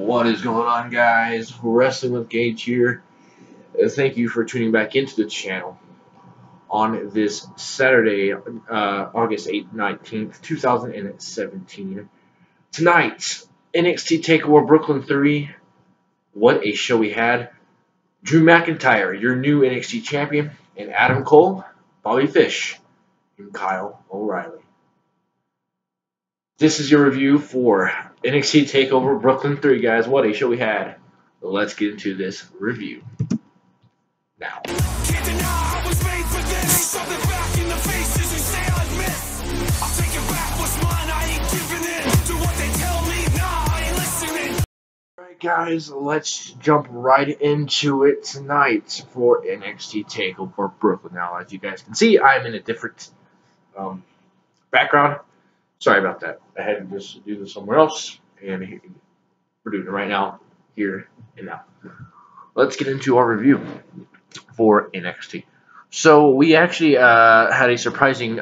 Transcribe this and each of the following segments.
What is going on, guys? Wrestling with Gage here. Thank you for tuning back into the channel on this Saturday, August 8th, 19th, 2017. Tonight, NXT Takeover Brooklyn 3. What a show we had. Drew McIntyre, your new NXT champion, and Adam Cole, Bobby Fish, and Kyle O'Reilly. This is your review for NXT Takeover Brooklyn 3, guys. What a show we had. Let's get into this review now. Alright, guys, let's jump right into it tonight for NXT Takeover Brooklyn. Now, as you guys can see, I'm in a different background. Sorry about that. I had to just do this somewhere else, and we're doing it right now, here and now. Let's get into our review for NXT. So we actually had a surprising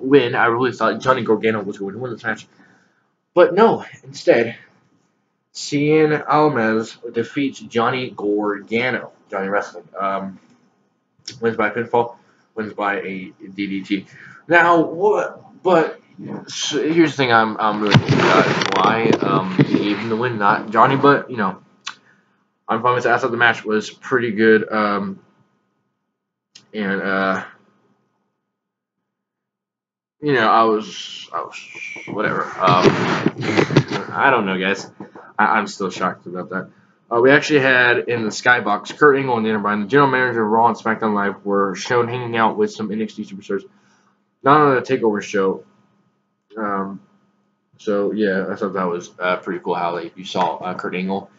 win. I really thought Johnny Gargano was going to win this match, but no. Instead, Cien Almas defeats Johnny Gargano. Johnny Wrestling wins by pinfall, wins by a DDT. Now what? But so here's the thing I'm really thinking about is why he gave him the win, not Johnny, but, you know, I'm fine with that. I thought the match was pretty good, and, you know, I was, whatever, I don't know, guys, I'm still shocked about that. We actually had, in the Skybox, Kurt Angle and Daniel Bryan, the general manager of Raw and SmackDown Live, were shown hanging out with some NXT superstars, not on a TakeOver show. So yeah, I thought that was pretty cool how you saw Kurt Angle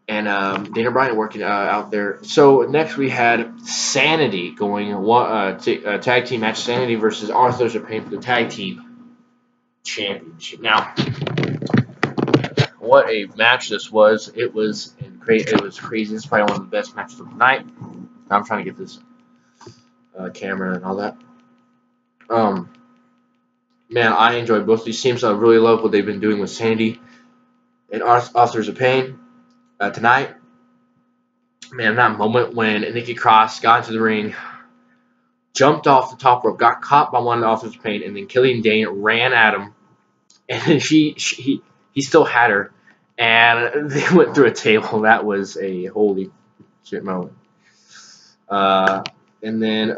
and Daniel Bryan working out there. So next we had Sanity going tag team match, Sanity versus Authors of Pain for the tag team championship. Now, what a match this was! It was crazy. This is probably one of the best matches of the night. I'm trying to get this camera and all that. Man, I enjoyed both these teams. I really love what they've been doing with Sanity and Authors of Pain tonight. Man, that moment when Nikki Cross got into the ring, jumped off the top rope, got caught by one of the Authors of Pain, and then Killian Dane ran at him, and then he still had her, and they went through a table. That was a holy shit moment. And then,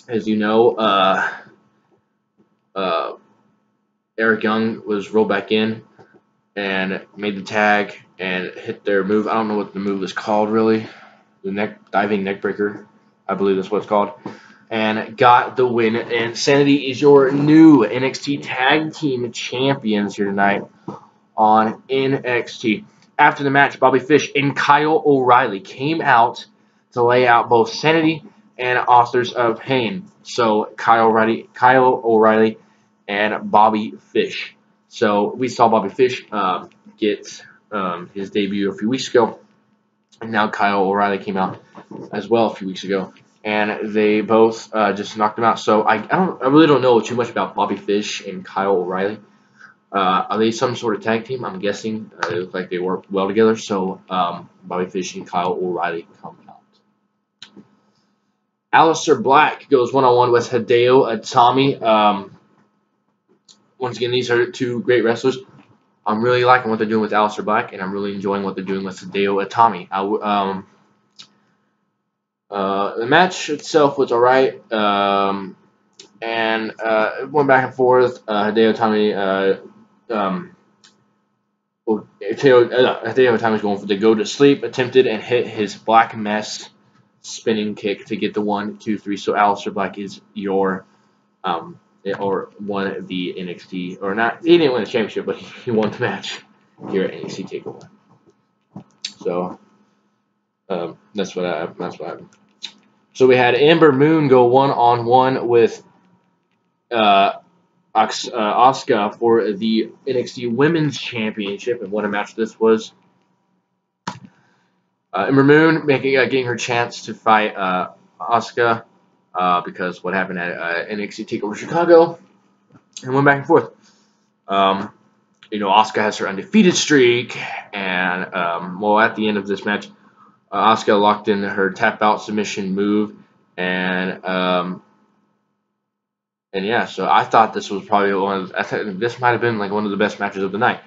as you know, Eric Young was rolled back in and made the tag and hit their move. I don't know what the move is called, really. The diving neck breaker, I believe that's what it's called. And got the win. And Sanity is your new NXT Tag Team Champions here tonight on NXT. After the match, Bobby Fish and Kyle O'Reilly came out to lay out both Sanity and Authors of Pain. So Kyle O'Reilly and Bobby Fish. So we saw Bobby Fish get his debut a few weeks ago, and now Kyle O'Reilly came out as well a few weeks ago, and they both just knocked him out. So I really don't know too much about Bobby Fish and Kyle O'Reilly. Are they some sort of tag team? I'm guessing they look like they work well together. So Bobby Fish and Kyle O'Reilly come out. Aleister Black goes one-on-one with Hideo Itami. Once again, these are two great wrestlers. I'm really liking what they're doing with Aleister Black, and I'm really enjoying what they're doing with Hideo Itami. The match itself was alright, and it went back and forth. Hideo Itami was going for the go to sleep, attempted and hit his Black Mess spinning kick to get the 1, 2, 3. So Aleister Black is your or won the NXT, or not, he didn't win the championship, but he won the match here at NXT Takeover. So that's what happened. So we had Ember Moon go one-on-one with Asuka for the NXT Women's Championship, and what a match this was. Ember Moon getting her chance to fight Asuka because what happened at NXT Takeover Chicago, and went back and forth. Asuka has her undefeated streak, and well, at the end of this match, Asuka locked in her tap out submission move, and yeah, so I thought this was probably I thought this might have been like one of the best matches of the night.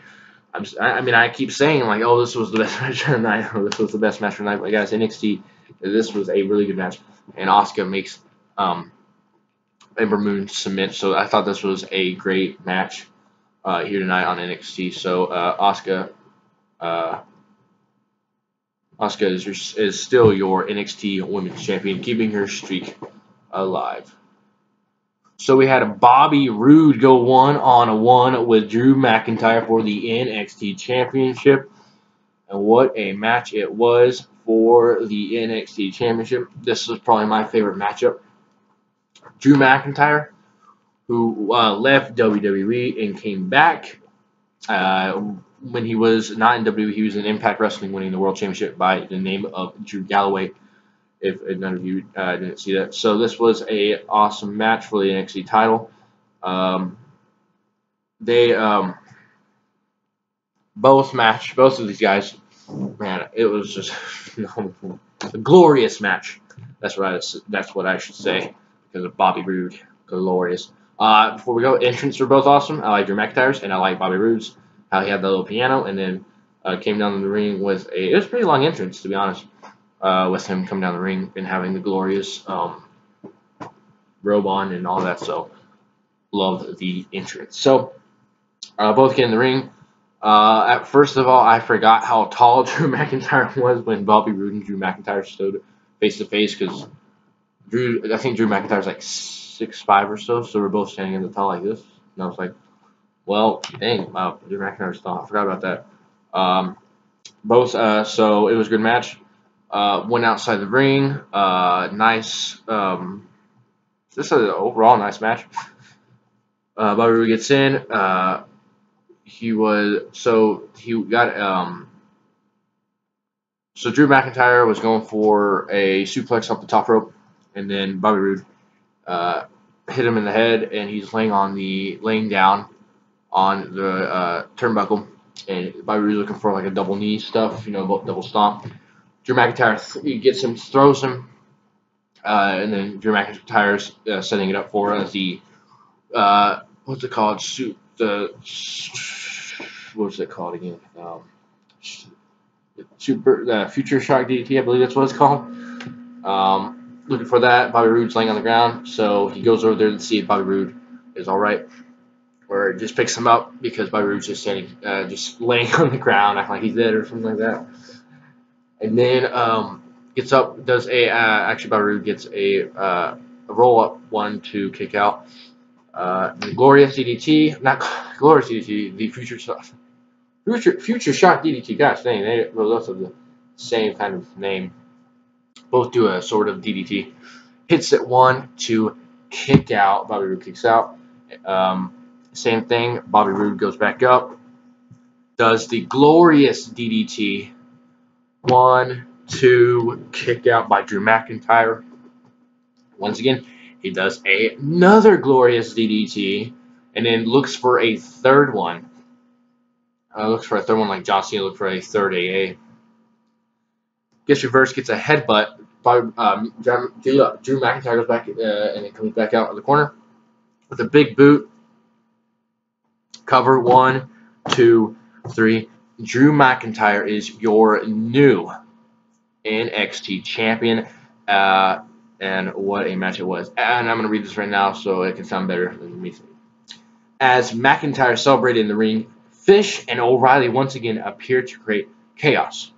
I mean, I keep saying like, oh, this was the best match of the night. Oh, this was the best match of the night. But guys, NXT, this was a really good match, and Asuka makes Ember Moon submit. So I thought this was a great match here tonight on NXT. So Asuka is still your NXT Women's Champion, keeping her streak alive. So we had a Bobby Roode go 1-on-1 with Drew McIntyre for the NXT Championship. And what a match it was for the NXT Championship. This was probably my favorite matchup. Drew McIntyre, who left WWE and came back. When he was not in WWE, he was in Impact Wrestling, winning the World Championship by the name of Drew Galloway. If none of you didn't see that. So this was a awesome match for the NXT title. Both of these guys, man, it was just a glorious match. That's what I should say, because of Bobby Roode, glorious. Before we go, entrants were both awesome. I like Drew McIntyre's and I like Bobby Roode's. How he had the little piano and then came down the ring with it was a pretty long entrance, to be honest. With him coming down the ring and having the glorious robe on and all that. So, love the entrance. So, both get in the ring. First of all, I forgot how tall Drew McIntyre was when Bobby Roode and Drew McIntyre stood face to face, because I think Drew McIntyre's like 6'5" or so we're both standing in the tall like this. And I was like, well, dang, wow, Drew McIntyre's tall. I forgot about that. So it was a good match. Went outside the ring. Nice. This is an overall nice match. Bobby Roode gets in. So Drew McIntyre was going for a suplex off the top rope, and then Bobby Roode hit him in the head, and he's laying down on the turnbuckle, and Bobby Roode looking for like a double knee stuff, double stomp. Drew McIntyre he gets him, throws him, and then Drew McIntyre's setting it up for the what's it called? What's it called again? Future Shock DDT, I believe that's what it's called. Looking for that. Bobby Roode's laying on the ground, so he goes over there to see if Bobby Roode is all right, or it just picks him up because Bobby Roode's just just laying on the ground, acting like he's dead or something like that. And then gets up, does actually Bobby Roode gets a roll-up 1-2 kick out. The Glorious DDT, not Glorious DDT, the Future Shock DDT. Gosh dang, they both have the same kind of name. Both do a sort of DDT. Hits it 1-2 kick out. Bobby Roode kicks out. Same thing. Bobby Roode goes back up. Does the Glorious DDT. 1-2 kick out by Drew McIntyre. Once again, he does another Glorious DDT, and then looks for a third one. Like John Cena looked for a third AA. Gets reversed, gets a headbutt. Drew McIntyre goes back and then comes back out of the corner with a big boot. Cover 1, 2, 3. Drew McIntyre is your new NXT champion. And what a match it was. And I'm going to read this right now so it can sound better than me. As McIntyre celebrated in the ring, Fish and O'Reilly once again appeared to create chaos.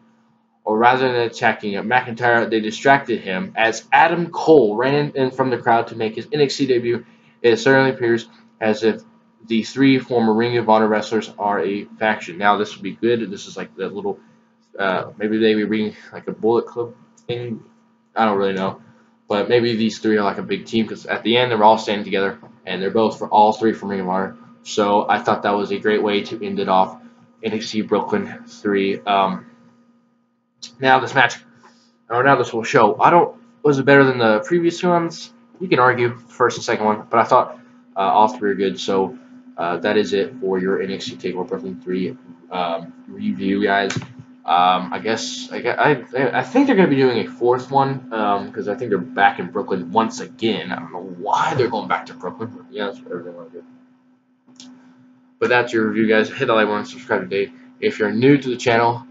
Or rather than attacking McIntyre, they distracted him as Adam Cole ran in from the crowd to make his NXT debut. It certainly appears as if the three former Ring of Honor wrestlers are a faction. Now, this would be good. This is like that little, maybe they be reading like a Bullet Club thing. I don't really know. But maybe these three are like a big team, because at the end, they're all standing together, and they're all three from Ring of Honor. So I thought that was a great way to end it off. NXT Brooklyn 3. Now this match, or now this whole show, was it better than the previous ones? You can argue first and second one, but I thought all three are good. So that is it for your NXT Takeover Brooklyn 3 review, guys. I think they're going to be doing a fourth one because I think they're back in Brooklyn once again. I don't know why they're going back to Brooklyn, but yeah, that's whatever they want to do. But that's your review, guys. Hit that like button, subscribe today. If you're new to the channel,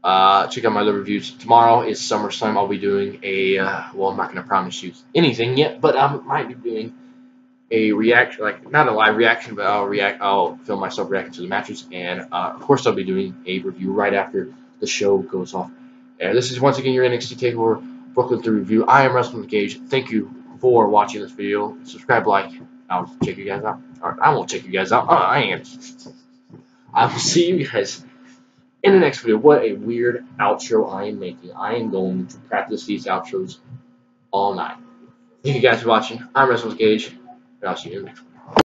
check out my other reviews. Tomorrow is SummerSlam. I'll be doing a well, I'm not going to promise you anything yet, but I might be doing a reaction, like not a live reaction, but I'll film myself reacting to the matches, and of course I'll be doing a review right after the show goes off. And this is once again your NXT Takeover Brooklyn 3 review. I am Wrestling with Gage. Thank you for watching this video. Subscribe, like. I'll check you guys out. Or I won't check you guys out. I am. I will see you guys in the next video. What a weird outro I am making. I am going to practice these outros all night. Thank you guys for watching. I'm Wrestling with Gage. And I'll see you in the next one.